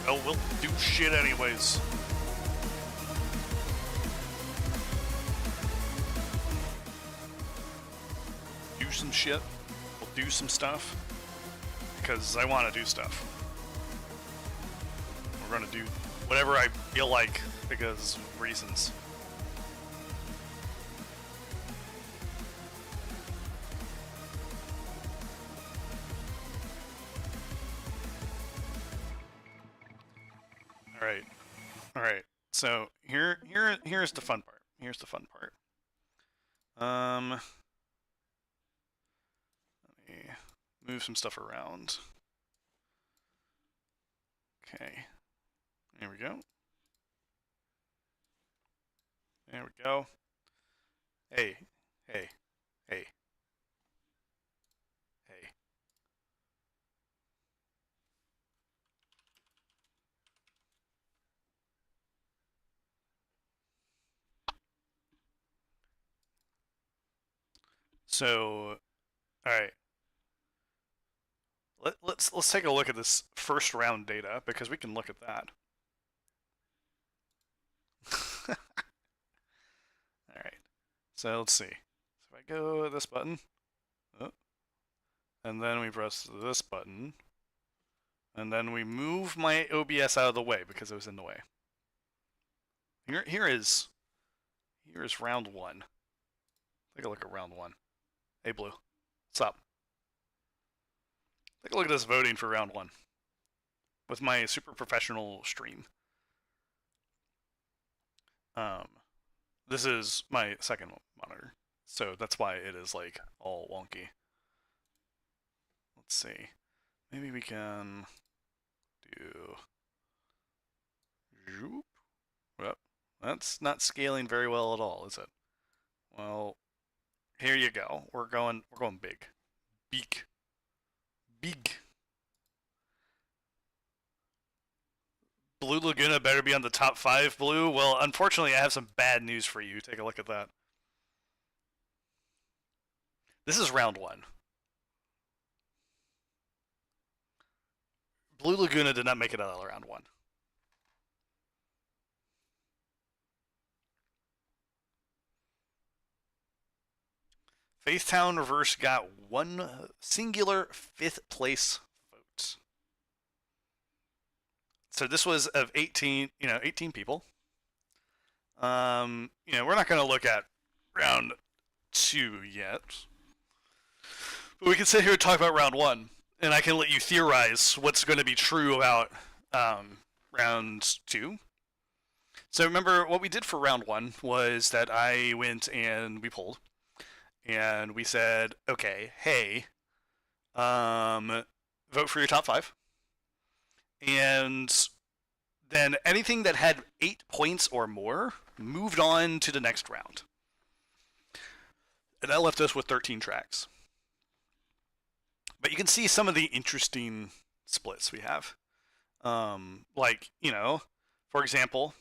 Well, we'll do shit anyways. Do some shit. We'll do some stuff. Because I want to do stuff. We're going to do whatever I feel like because of reasons. All right. So here's the fun part. Here's the fun part. Let me move some stuff around. Okay. There we go. There we go. Hey. So, all right. Let's take a look at this first round data because we can look at that. All right. So let's see. So if I go this button, and then we press this button, and then we move my OBS out of the way because it was in the way. Here is round one. Take a look at round one. Hey, Blue. What's up? Take a look at this voting for round one with my super professional stream. This is my second monitor, so that's why it is like all wonky. Let's see. Maybe we can do. Well, that's not scaling very well at all, is it? Well, here you go. We're going big. Big. Blue Laguna better be on the top 5, Blue. Well, unfortunately, I have some bad news for you. Take a look at that. This is round one. Blue Laguna did not make it out of round one. Faithtown Reverse got one singular 5th place vote. So this was of 18 people. We're not going to look at round 2 yet. But we can sit here and talk about round 1, and I can let you theorize what's going to be true about round 2. So remember, what we did for round 1 was that I went and we polled. And we said, okay, hey, vote for your top 5. And then anything that had 8 points or more moved on to the next round. And that left us with 13 tracks. But you can see some of the interesting splits we have. For example,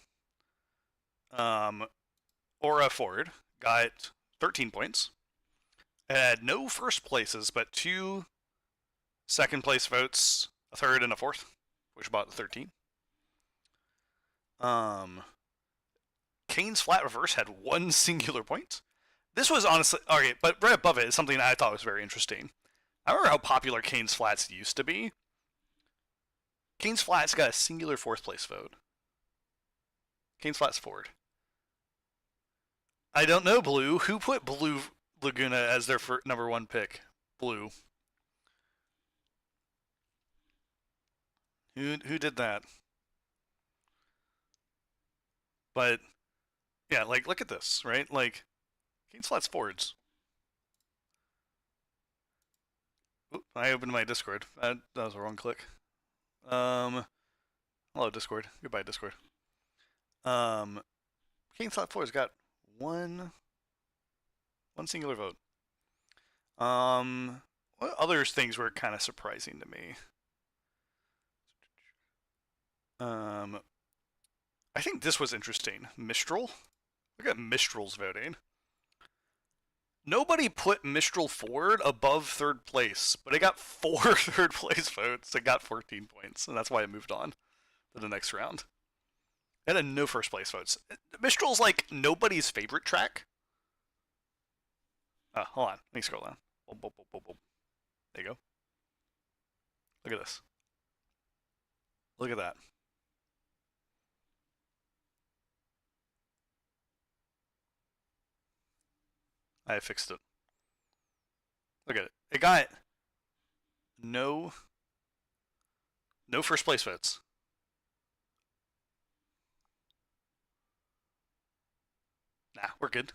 Aura Ford got 13 points. It had no first places, but 2 second place votes, a third and a fourth, which brought the 13. Kane's Flat Reverse had 1 singular point. This was honestly okay, but right above it is something I thought was very interesting. I remember how popular Kane's Flats used to be. Kane's Flats got a singular 4th place vote. Kane's Flats Ford. I don't know, Blue. Who put Blue Laguna as their number 1 pick? Blue. Who did that? But yeah, like look at this, right? Like Kane's Flats Fords. Oop, I opened my Discord. That was a wrong click. Hello Discord. Goodbye Discord. Kane's Flats Fords got one singular vote. What other things were kind of surprising to me? I think this was interesting. Mistral? Look at Mistral's voting. Nobody put Mistral Ford above 3rd place, but it got 4 3rd place votes. It got 14 points, and that's why it moved on. to the next round. It had no first place votes. Mistral's like nobody's favorite track. Hold on. Let me scroll down. Boom, boom, boom, boom, boom. There you go. Look at this. Look at that. I fixed it. Look at it. It got no first place votes. Nah, we're good.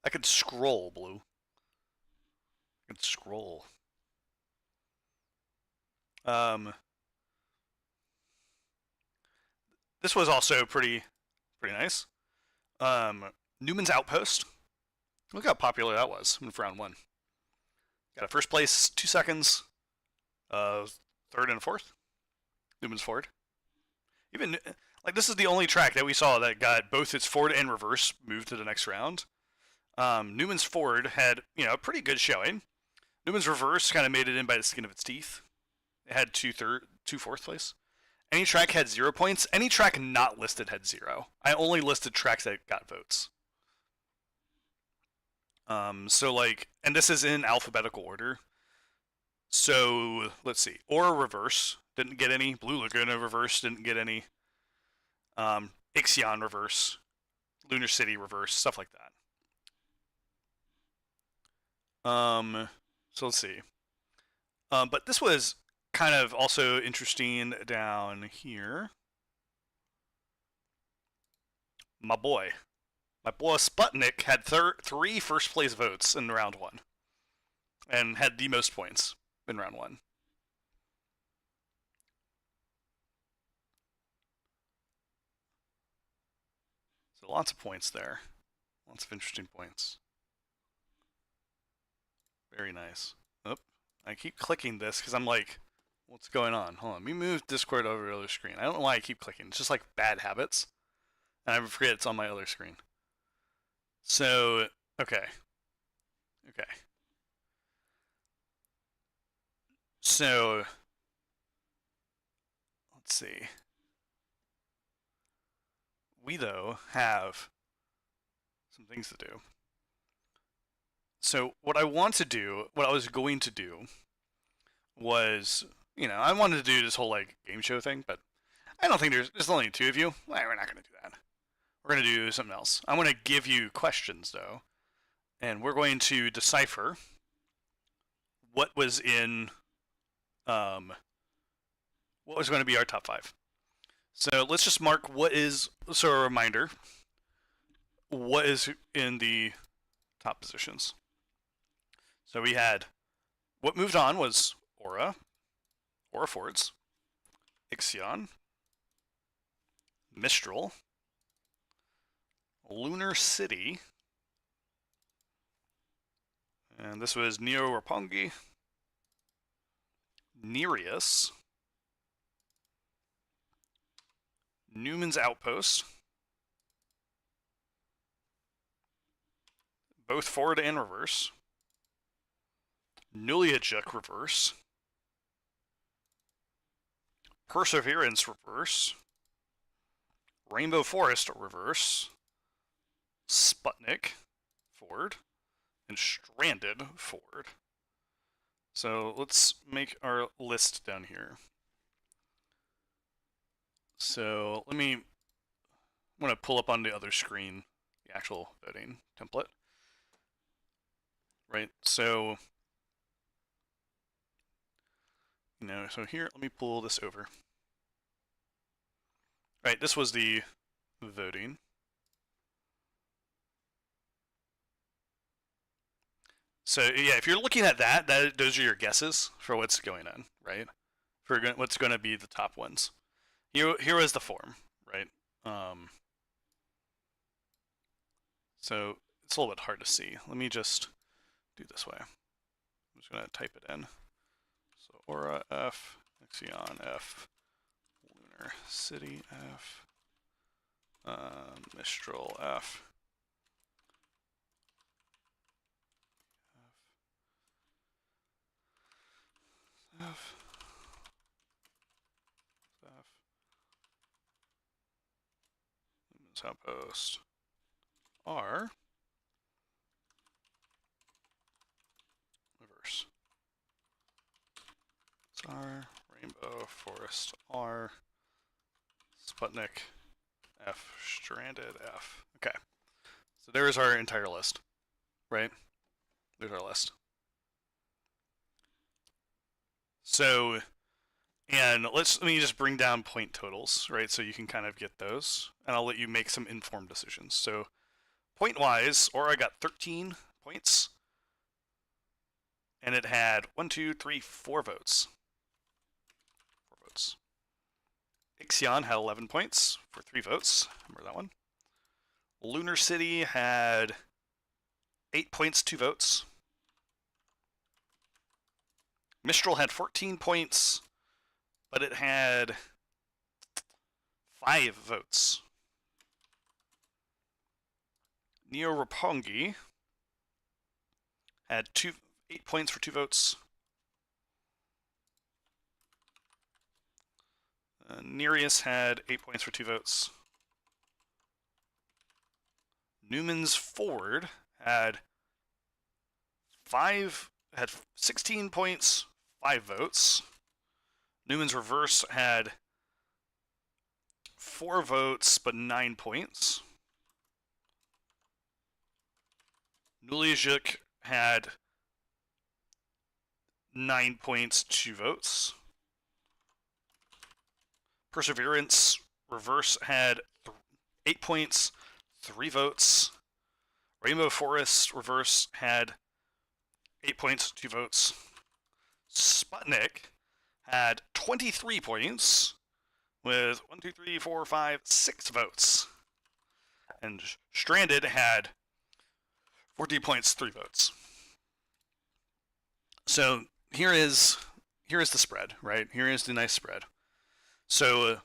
I could scroll, Blue. I could scroll. This was also pretty nice. Newman's Outpost. Look how popular that was in round one. Got a first place, 2 seconds, third and fourth. Newman's Ford. Even like this is the only track that we saw that got both its forward and reverse moved to the next round. Newman's Ford had a pretty good showing. Newman's reverse kind of made it in by the skin of its teeth. It had two fourth place. Any track had 0 points. Any track not listed had 0. I only listed tracks that got votes. So like, and this is in alphabetical order. So let's see. Aura reverse didn't get any. Blue Laguna reverse didn't get any. Ixion reverse, Lunar City reverse, stuff like that. So let's see. But this was kind of also interesting down here. My boy Sputnik had 3 first place votes in round one, and had the most points in round one. So lots of points there, lots of interesting points. Very nice. Oh, I keep clicking this because I'm like, what's going on? Hold on, let me move Discord over to the other screen. I don't know why I keep clicking. It's just like bad habits, and I forget it's on my other screen. So, okay. So, let's see. We, though, have some things to do. So, what I was going to do was, I wanted to do this whole, like, game show thing, but I don't think there's only 2 of you. Well, we're not going to do that. We're going to do something else. I'm going to give you questions, though, and we're going to decipher what was in, what was going to be our top 5. So let's just mark a reminder, what is in the top positions. So we had, what moved on was Aura Fords, Ixion, Mistral, Lunar City, and this was Neo Roppongi, Nereus, Newman's Outpost, both forward and reverse, Nuliajuk reverse, Perseverance reverse, Rainbow Forest reverse, Sputnik forward, and Stranded forward. So let's make our list down here. So I'm going to pull up on the other screen the actual voting template. Right, so, so here, let me pull this over. Right, this was the voting. So yeah, if you're looking at that, those are your guesses for what's going on, right? For what's going to be the top ones. Here is the form, right? So it's a little bit hard to see. Let me just do this way. I'm just going to type it in. So Aura F, Ixion F, Lunar City F, Mistral F, F, Forest Outpost R reverse. R, Rainbow, Forest R, Sputnik, F, Stranded, F. Okay. So there's our entire list, right? There's our list. So, and let me just bring down point totals, right? So you can kind of get those, and I'll let you make some informed decisions. So, point-wise, Aura got 13 points, and it had 1, 2, 3, 4 votes. 4 votes. Ixion had 11 points for 3 votes. Remember that one? Lunar City had 8 points, 2 votes. Mistral had 14 points, but it had 5 votes. Neo Roppongi had 8 points for 2 votes. Nereus had 8 points for 2 votes. Newman's Forward had 16 points, 5 votes. Newman's Reverse had 4 votes, but 9 points. Nuliajuk had 9 points, 2 votes. Perseverance Reverse had 8 points, 3 votes. Rainbow Forest Reverse had 8 points, 2 votes. Sputnik had 23 points with 1, 2, 3, 4, 5, 6 votes. And Stranded had 14 points, 3 votes. So here is the spread, right? Here is the nice spread. So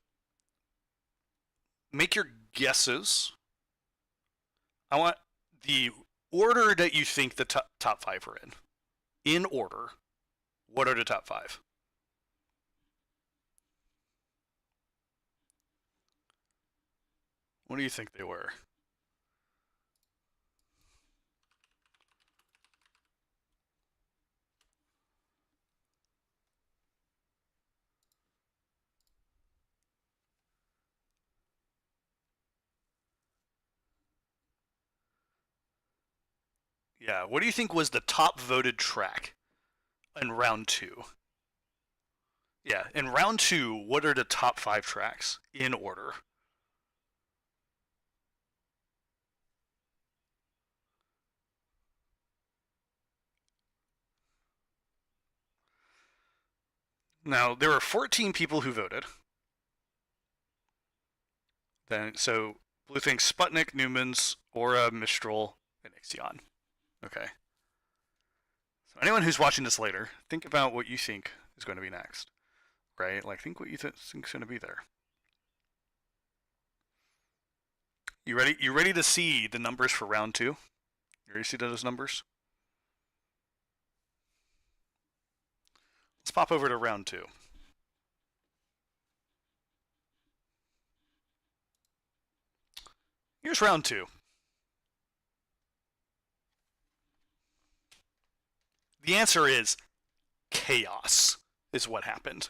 make your guesses. I want the order that you think the top 5 are in. In order, what are the top 5? What do you think they were? Yeah, what do you think was the top voted track in round 2? Yeah, in round 2, what are the top 5 tracks in order? Now, there were 14 people who voted. So Blue thinks Sputnik, Newman's, Aura, Mistral, and Ixion. Okay. So anyone who's watching this later, think about what you think is going to be next, right? Like, think what you think is going to be there. You ready? You ready to see the numbers for round 2? You ready to see those numbers? Let's pop over to round 2. Here's round 2. The answer is chaos, is what happened.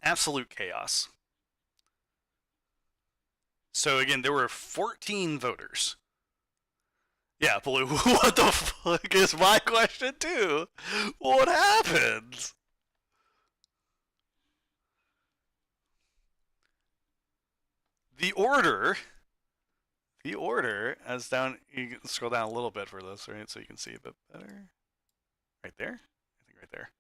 Absolute chaos. So again, there were 14 voters. Yeah, Blue, what the fuck is my question too? What happened? The order, as down, you can scroll down a little bit for this, right? So you can see a bit better. Right there? I think right there.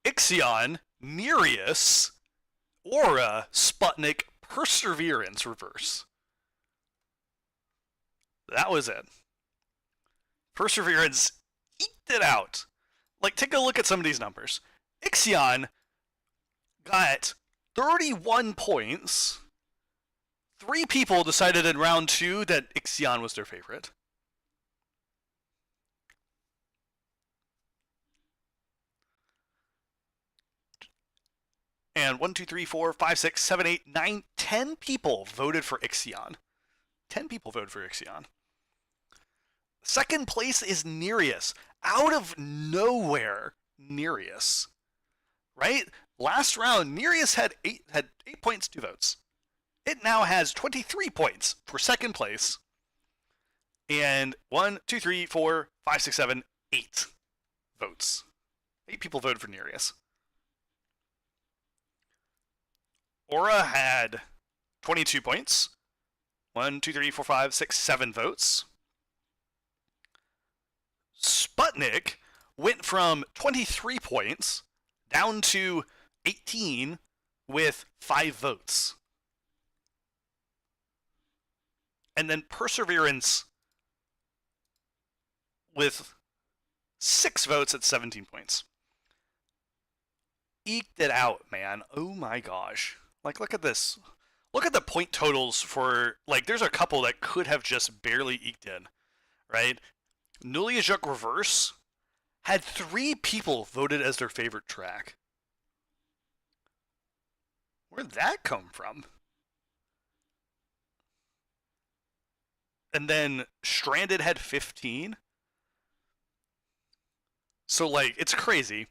Ixion, Nereus, Aura, Sputnik, Perseverance, Reverse. That was it. Perseverance eked it out. Like, take a look at some of these numbers. Ixion got 31 points. 3 people decided in round 2 that Ixion was their favorite. And 1, 2, 3, 4, 5, 6, 7, 8, 9, 10 people voted for Ixion. 10 people voted for Ixion. Second place is Nereus. Out of nowhere, Nereus. Right? Last round, Nereus had 8 points, 2 votes. It now has 23 points for second place. And 1, 2, 3, 4, 5, 6, 7, 8 votes. 8 people voted for Nereus. Aura had 22 points. 1, 2, 3, 4, 5, 6, 7 votes. Sputnik went from 23 points down to 18 with 5 votes. And then Perseverance with 6 votes at 17 points. Eked it out, man. Oh my gosh. Like, look at this. Look at the point totals for, like, there's a couple that could have just barely eked in, right? Nuliajuk Reverse had 3 people voted as their favorite track. Where'd that come from? And then Stranded had 15. So, like, it's crazy.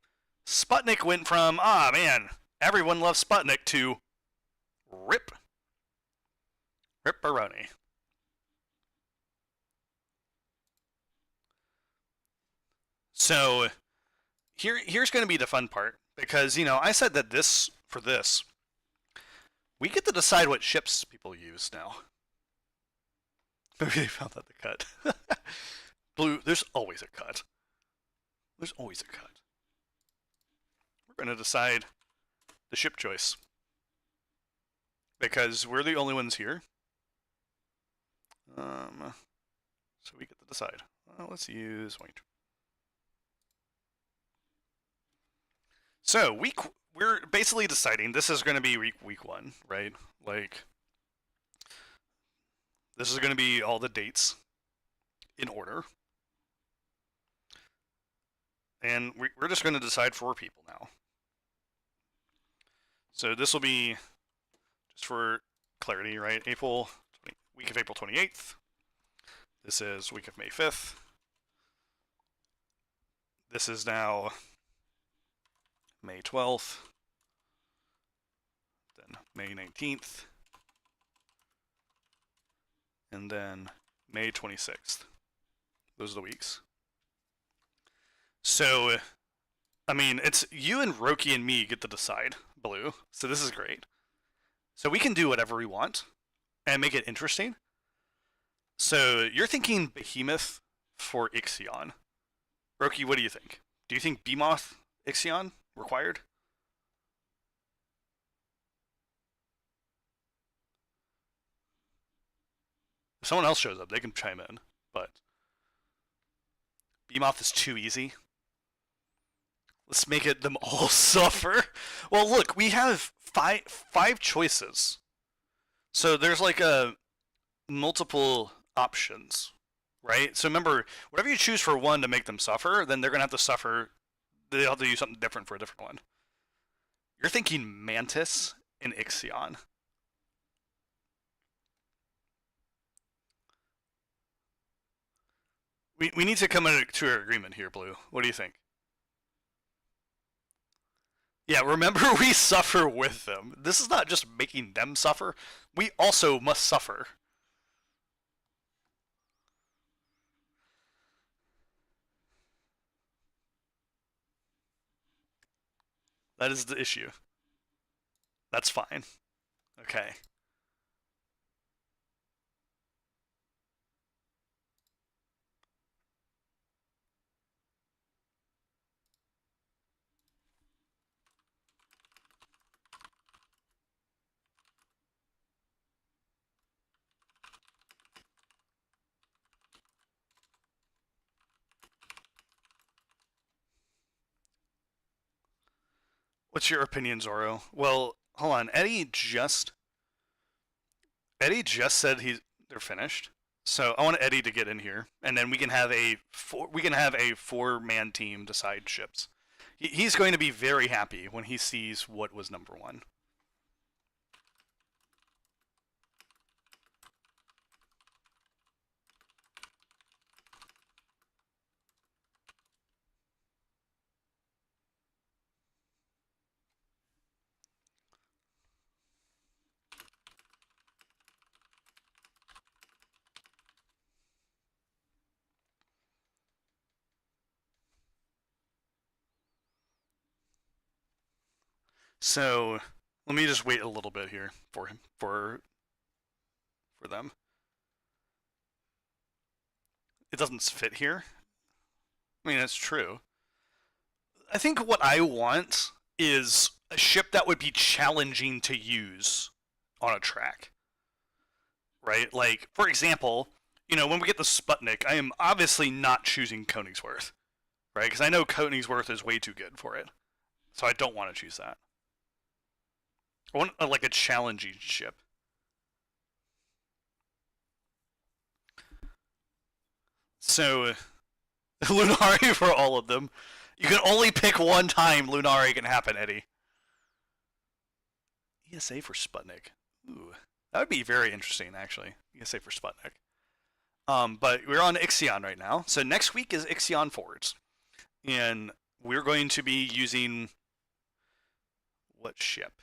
Sputnik went from, man, everyone loves Sputnik, to Rip Baroni. So, here's going to be the fun part. Because, I said that for this, we get to decide what ships people use now. Maybe they found out the cut. Blue, there's always a cut. There's always a cut. We're going to decide the ship choice. Because we're the only ones here. So we get to decide. Let's use white. So we're basically deciding this is going to be week 1, right? Like, this is going to be all the dates in order. And we're just going to decide 4 people now. So this will be, just for clarity, right? Week of April 28th. This is week of May 5th. This is now May 12th. Then May 19th. And then May 26th. Those are the weeks. So, I mean, it's you and Roki and me get to decide, Blue. So this is great. So we can do whatever we want and make it interesting. So you're thinking Behemoth for Ixion. Roki, what do you think? Do you think Behemoth Ixion required? If someone else shows up, they can chime in, but Behemoth is too easy. Let's make it them all suffer. Well, look, we have five choices. So there's like a multiple options, right? So remember, whatever you choose for one to make them suffer, then they're going to have to suffer. They'll have to do something different for a different one. You're thinking Mantis and Ixion. We need to come to an agreement here, Blue. What do you think? Yeah, remember, we suffer with them. This is not just making them suffer. We also must suffer. That is the issue. That's fine. Okay. What's your opinion, Zoro? Well, hold on. Eddie just said they're finished. So I want Eddie to get in here, and then we can have a 4-man team decide ships. He's going to be very happy when he sees what was number one. So let me just wait a little bit here for him for them. It doesn't fit here. I mean, it's true. I think what I want is a ship that would be challenging to use on a track. Right? Like, for example, when we get the Sputnik, I am obviously not choosing Königsworth. Right? Because I know Königsworth is way too good for it. So I don't want to choose that. I want like a challenging ship. So, Lunari for all of them. You can only pick one time Lunari can happen, Eddie. ESA for Sputnik. Ooh, that would be very interesting, actually. ESA for Sputnik. But we're on Ixion right now. So next week is Ixion forwards. And we're going to be using what ship?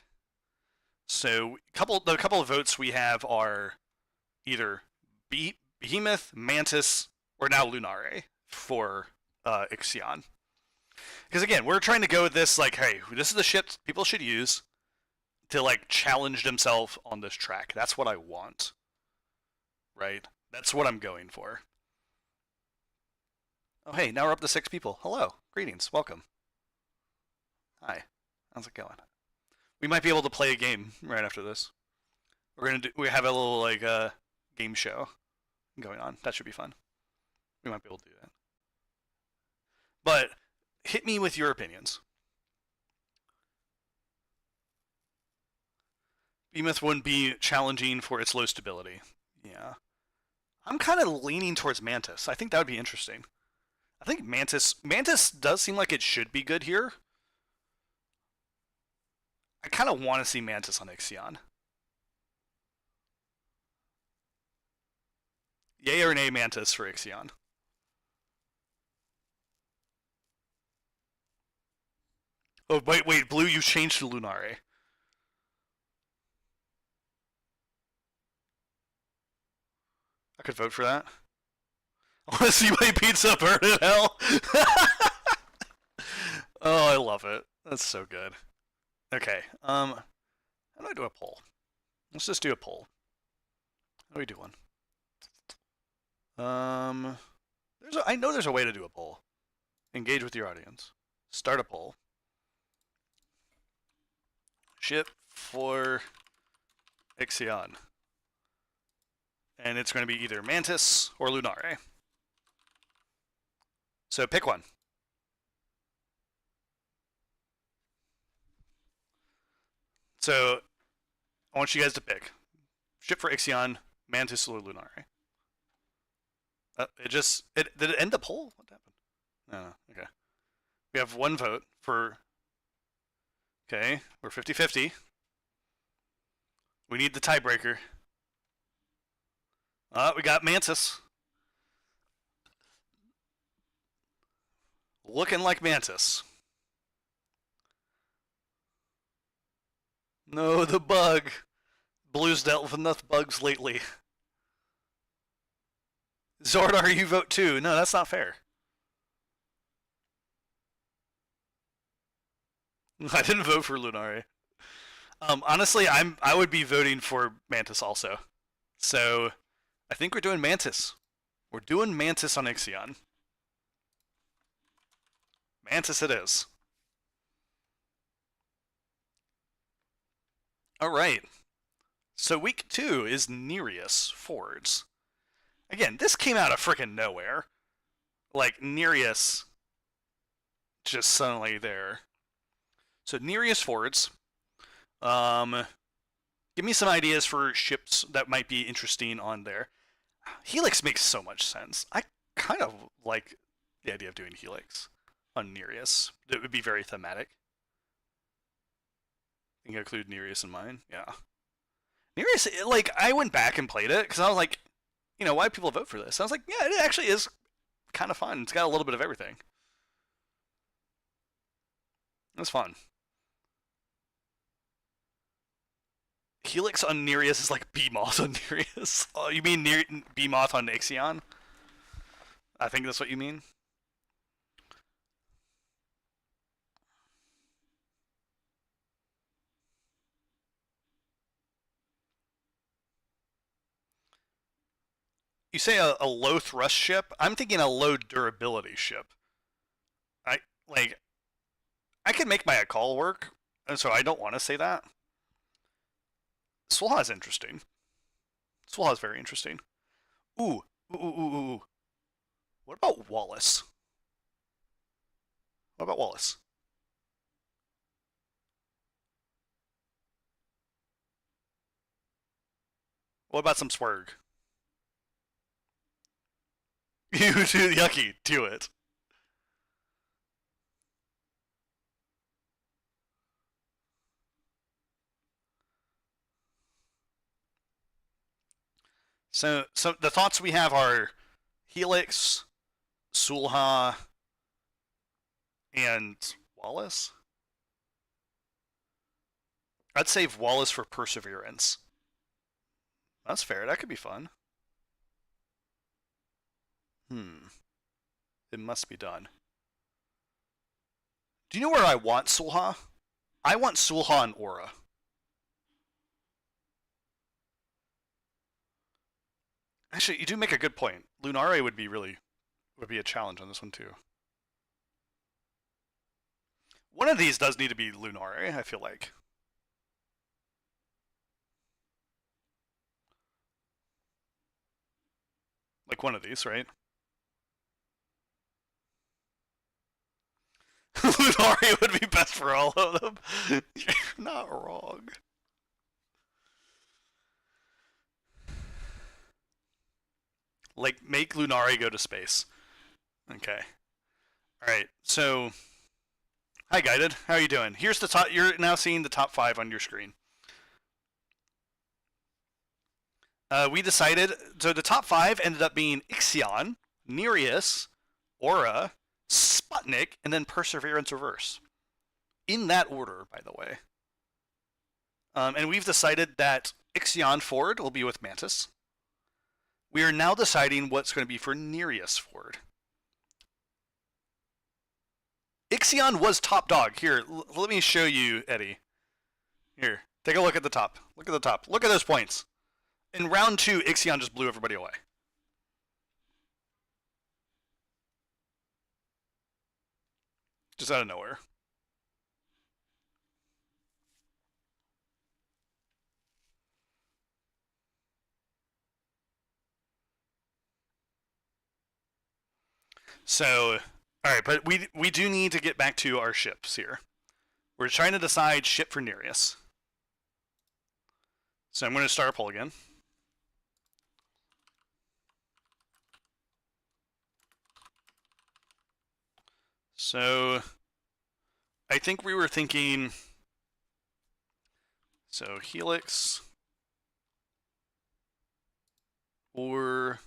So the couple of votes we have are either Behemoth, Mantis, or now Lunare for Ixion. Because again, we're trying to go with this like, hey, this is the ship people should use to like challenge themselves on this track. That's what I want. Right? That's what I'm going for. Oh hey, now we're up to 6 people. Hello. Greetings. Welcome. Hi. How's it going? We might be able to play a game right after this. We have a little like game show going on. That should be fun. We might be able to do that. But hit me with your opinions. Behemoth wouldn't be challenging for its low stability. Yeah. I'm kind of leaning towards Mantis. I think that would be interesting. I think Mantis does seem like it should be good here. I kind of want to see Mantis on Ixion. Yay or nay Mantis for Ixion? Oh, wait, Blue, you changed to Lunare. I could vote for that. I want to see my pizza burn in hell. Oh, I love it. That's so good. Okay, how do I do a poll? Let's just do a poll. How do we do one? I know there's a way to do a poll. Engage with your audience. Start a poll. Ship for Ixion. And it's going to be either Mantis or Lunare. So pick one. So I want you guys to pick. Ship for Ixion, Mantis or Lunare. Did it end the poll? What happened? Oh, okay. We have one vote for... Okay, we're 50-50. We need the tiebreaker. We got Mantis. Looking like Mantis. No, the bug. Blue's dealt with enough bugs lately. Zordar, you vote too. No, that's not fair. I didn't vote for Lunare. Honestly, I would be voting for Mantis also. So, I think we're doing Mantis. We're doing Mantis on Ixion. Mantis it is. Alright. So week 2 is Nereus forwards. Again, this came out of frickin' nowhere. Like, Nereus just suddenly there. So Nereus forwards. Give me some ideas for ships that might be interesting on there. Helix makes so much sense. I kind of like the idea of doing Helix. on Nereus. It would be very thematic. You can include Nereus in mine. Yeah. Nereus, like, I went back and played it because I was like, why do people vote for this? I was like, yeah, it actually is kind of fun. It's got a little bit of everything. It's fun. Helix on Nereus is like Beamoth on Nereus. Oh, you mean Beamoth on Ixion? I think that's what you mean. You say a low thrust ship? I'm thinking a low durability ship. I like. I can make my call work, and so I don't want to say that. Sulha is interesting. Sulha is very interesting. Ooh, ooh. What about Wallace? What about Wallace? What about some Swerg? You do yucky. Do it. So the thoughts we have are Helix, Sulha, and Wallace. I'd save Wallace for Perseverance. That's fair. That could be fun. It must be done. Do you know where I want Sulha? I want Sulha and Aura. Actually, you do make a good point. Lunare would be a challenge on this one too. One of these does need to be Lunare, I feel like. Like one of these, right? Lunari would be best for all of them. You're not wrong. Like, make Lunari go to space. Okay. Alright, so... Hi, Guided. How are you doing? Here's the top... You're now seeing the top 5 on your screen. We decided... So the top 5 ended up being Ixion, Nereus, Aura, Sputnik, and then Perseverance Reverse. In that order, by the way. And we've decided that Ixion Ford will be with Mantis. We are now deciding what's going to be for Nereus Ford. Ixion was top dog. Here, let me show you, Eddie. Here, take a look at the top. Look at the top. Look at those points. In round 2, Ixion just blew everybody away. Just out of nowhere. So, alright, but we do need to get back to our ships here. We're trying to decide ship for Nereus. So I'm going to start a poll again. So, I think we were thinking... So, Helix... Or...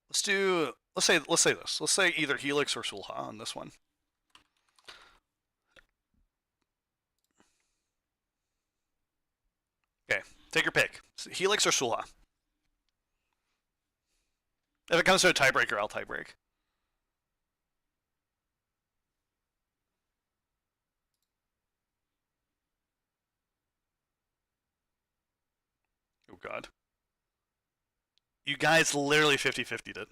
Let's say this. Let's say either Helix or Sulha on this one. Okay, take your pick. Helix or Sulha. If it comes to a tiebreaker, I'll tiebreak. Oh god. You guys literally 50-50'd it.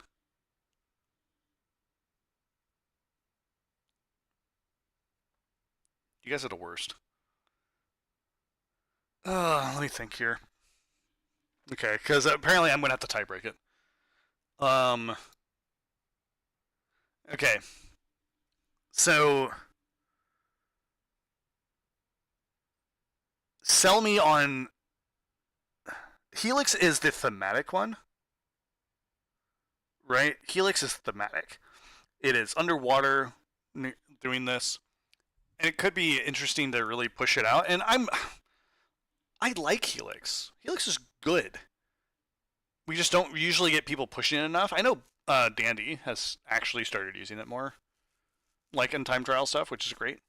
You guys are the worst. Let me think here. Okay, because apparently I'm going to have to tiebreak it. Okay. So... Sell me on... Helix is the thematic one. Right? Helix is thematic. It is underwater doing this, and it could be interesting to really push it out. And I like Helix. Helix is good. We just don't usually get people pushing it enough. I know Dandy has actually started using it more, like in time trial stuff, which is great.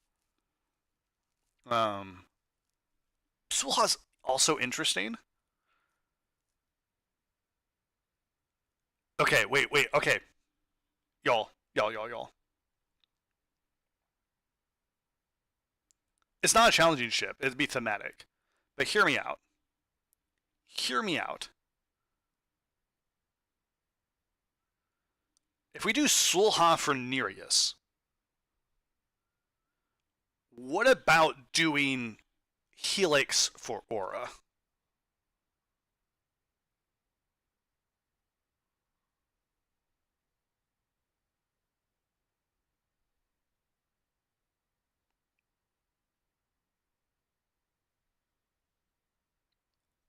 Um, Sulha's also interesting. Okay, wait. Okay, y'all. It's not a challenging ship. It'd be thematic. But hear me out. Hear me out. If we do Sulha for Nereus, what about doing Helix for Aura?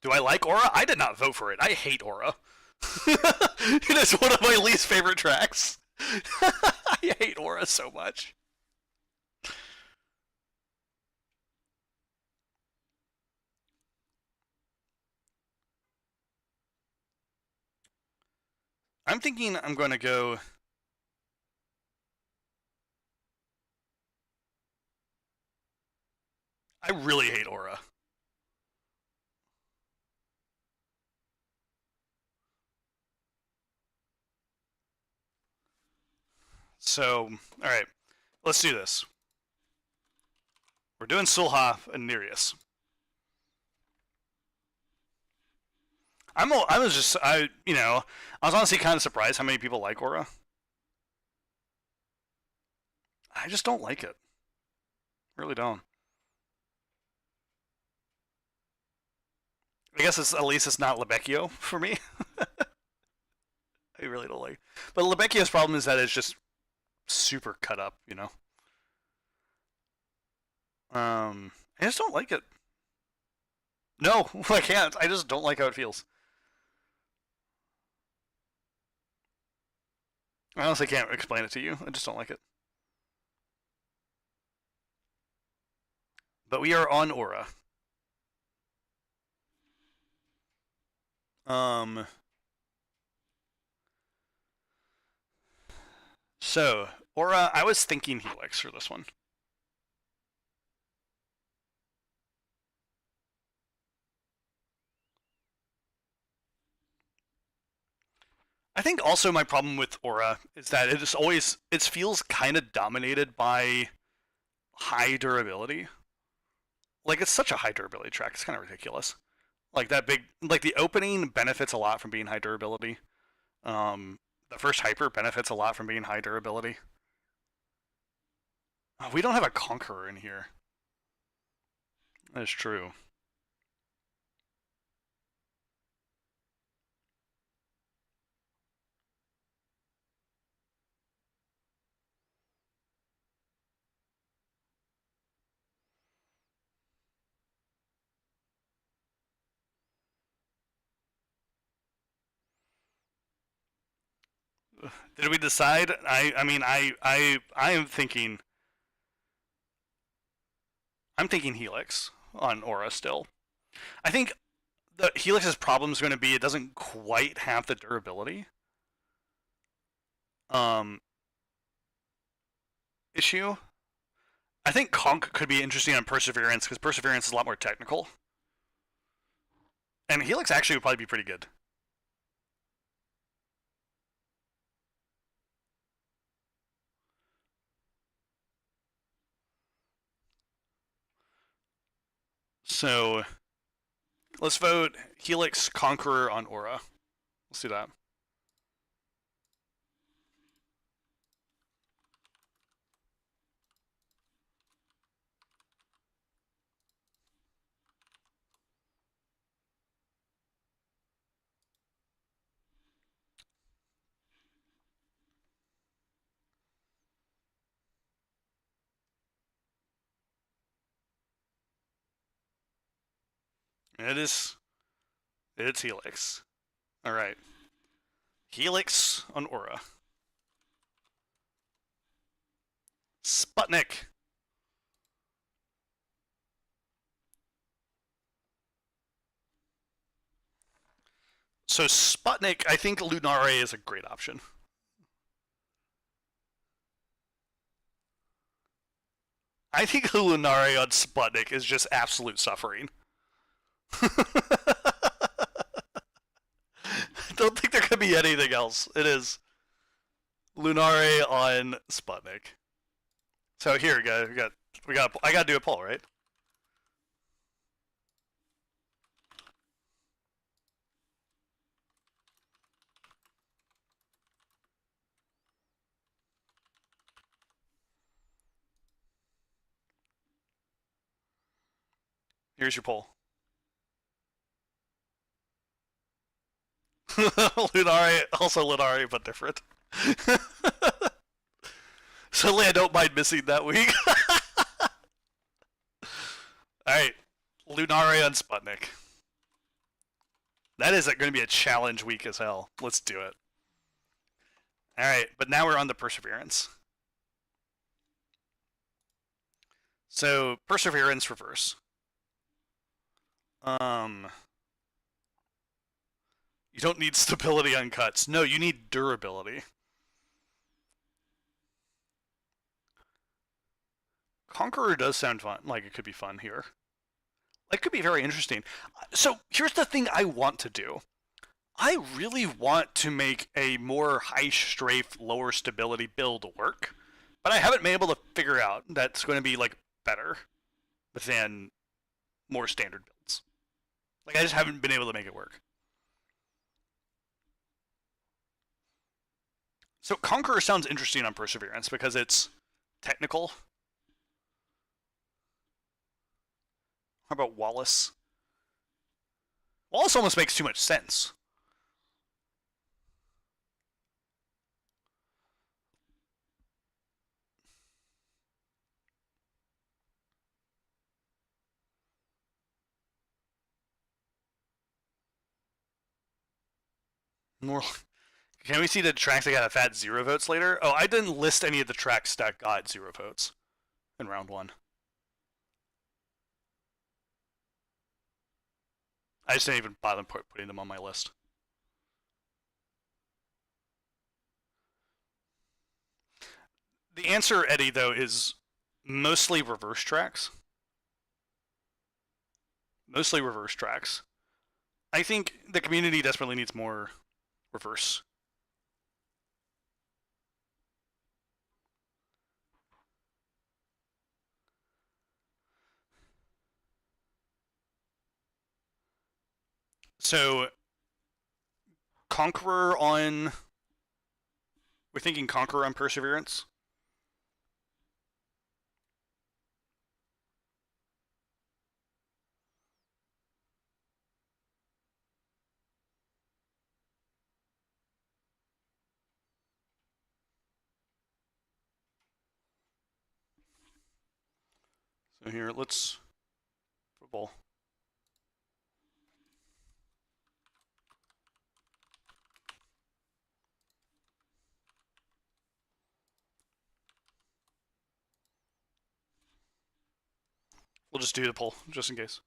Do I like Aura? I did not vote for it. I hate Aura. It is one of my least favorite tracks. I hate Aura so much. I'm thinking I'm going to go. I really hate Aura. So, all right, let's do this. We're doing Sulha and Nereus. I was just I you know I was honestly kind of surprised how many people like Aura. I just don't like it. Really don't. I guess it's at least it's not Lebecchio for me. I really don't like. But Lebecchio's problem is that it's just super cut up. I just don't like it. No, I can't. I just don't like how it feels. I honestly can't explain it to you. I just don't like it. But we are on Aura. Um. So Aura, I was thinking Helix for this one. I think also my problem with Aura is that it feels kind of dominated by high durability. Like it's such a high durability track. It's kind of ridiculous. Like the opening benefits a lot from being high durability. The first hyper benefits a lot from being high durability. Oh, we don't have a conqueror in here. That is true. Did we decide? I am thinking. I'm thinking Helix on Aura still. I think the Helix's problem is going to be it doesn't quite have the durability um, issue. I think Conk could be interesting on Perseverance because Perseverance is a lot more technical, and Helix actually would probably be pretty good. So let's vote Helix Conqueror on Aura. Let's do that. It is. It's Helix. All right. Helix on Aura. Sputnik. So Sputnik, I think Lunare is a great option. I think Lunare on Sputnik is just absolute suffering. I don't think there could be anything else. It is Lunare on Sputnik. So here we got. I got to do a poll, right? Here's your poll. Lunare, also Lunare, but different. Suddenly I don't mind missing that week. Alright, Lunare on Sputnik. That is going to be a challenge week as hell. Let's do it. Alright, but now we're on the Perseverance. So, Perseverance reverse. You don't need stability on cuts. No, you need durability. Conqueror does sound fun. Like, it could be fun here. It could be very interesting. So, here's the thing I want to do. I really want to make a more high strafe, lower stability build work, but I haven't been able to figure out that's going to be, like, better than more standard builds. Like, I just haven't been able to make it work. So Conqueror sounds interesting on Perseverance because it's technical. How about Wallace? Wallace almost makes too much sense. More. Can we see the tracks that got a fat 0 votes later? Oh, I didn't list any of the tracks that got 0 votes in round 1. I just didn't even bother putting them on my list. The answer, Eddie, though, is mostly reverse tracks. Mostly reverse tracks. I think the community desperately needs more reverse. So, Conqueror on. We're thinking Conqueror on Perseverance. So here, let's football. We'll just do the poll, just in case.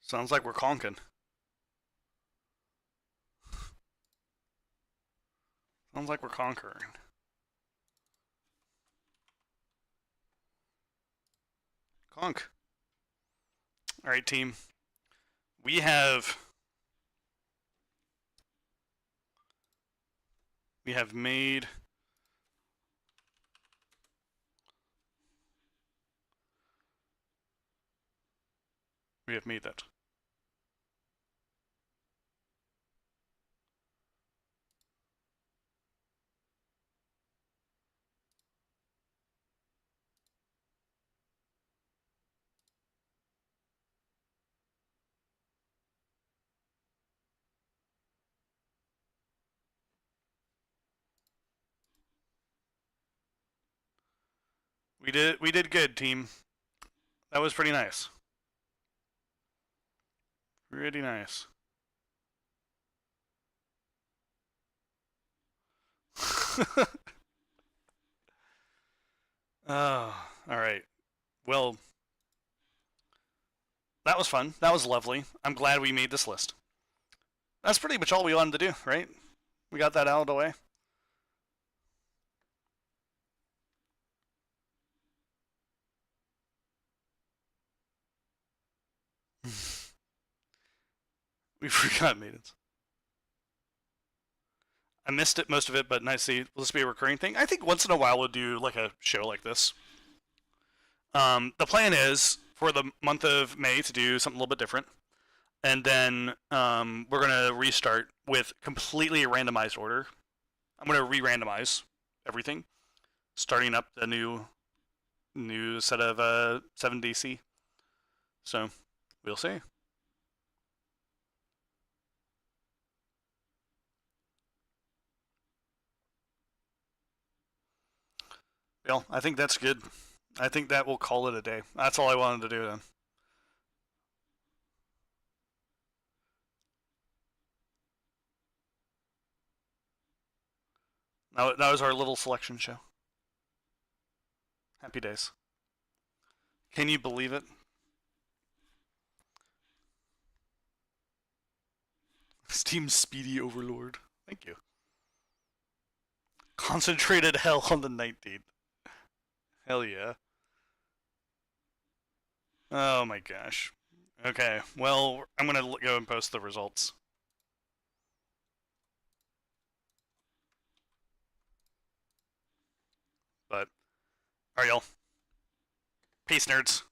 Sounds like we're conking. Sounds like we're conquering. Conk. All right, team. We have made that. We did good, team. That was pretty nice. Pretty nice. Oh, all right. Well, that was fun. That was lovely. I'm glad we made this list. That's pretty much all we wanted to do, right? We got that out of the way. We forgot maidens. I missed it, most of it, but nice to see. Will this be a recurring thing? I think once in a while we'll do like a show like this. The plan is for the month of May to do something a little bit different, and then we're gonna restart with completely randomized order. I'm gonna re-randomize everything, starting up the new set of 7DC. So we'll see. Well, I think that's good. I think that will call it a day. That's all I wanted to do then. That was our little selection show. Happy days. Can you believe it? Steam Speedy Overlord. Thank you. Concentrated Hell on the 19th. Hell yeah. Oh my gosh. Okay, well, I'm gonna go and post the results. But, alright, y'all. Peace, nerds.